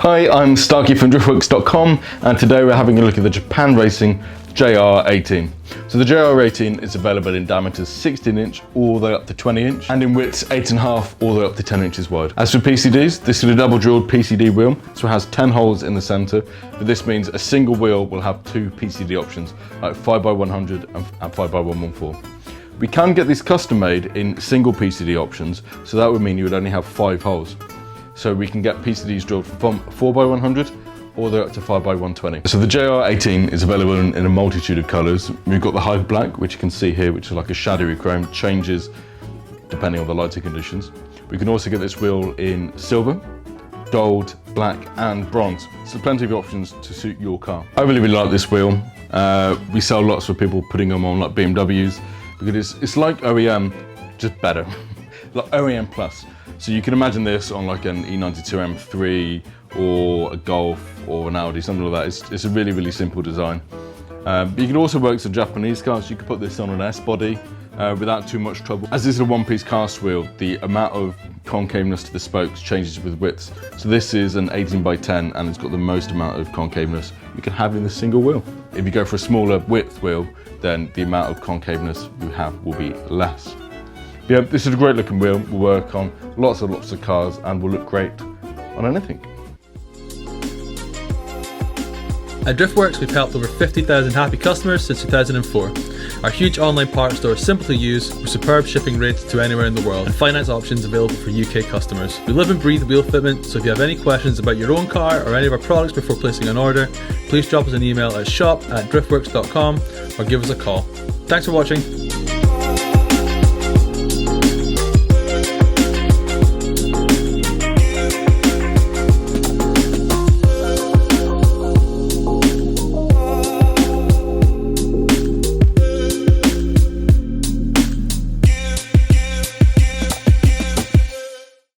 Hi, I'm Starkey from driftworks.com, and today we're having a look at the Japan Racing JR18. So the JR18 is available in diameters 16 inch all the way up to 20 inch and in widths 8.5 all the way up to 10 inches wide. As for PCDs, this is a double drilled PCD wheel, so it has 10 holes in the center, but this means a single wheel will have two PCD options, like 5x100 and 5x114. We can get these custom made in single PCD options, so that would mean you would only have 5 holes. So we can get PCDs drilled from 4x100 all the way up to 5x120. So the JR18 is available in a multitude of colours. We've got the Hive Black, which you can see here, which is like a shadowy chrome, changes depending on the lighting conditions. We can also get this wheel in silver, gold, black and bronze. So plenty of options to suit your car. I really like this wheel. We sell lots for people putting them on like BMWs because it's like OEM, just better. Like OEM Plus. So you can imagine this on like an E92 M3 or a Golf or an Audi, something like that. It's a really simple design. But you can also work some Japanese cars. You can put this on an S-body without too much trouble. As this is a one-piece cast wheel, the amount of concaveness to the spokes changes with widths. So this is an 18x10 and it's got the most amount of concaveness you can have in a single wheel. If you go for a smaller width wheel, then the amount of concaveness you have will be less. Yeah, this is a great looking wheel. We'll work on lots of cars and will look great on anything. At Driftworks, we've helped over 50,000 happy customers since 2004. Our huge online parts store is simple to use, with superb shipping rates to anywhere in the world, and finance options available for UK customers. We live and breathe wheel fitment, so if you have any questions about your own car or any of our products before placing an order, please drop us an email at shop@driftworks.com or give us a call. Thanks for watching.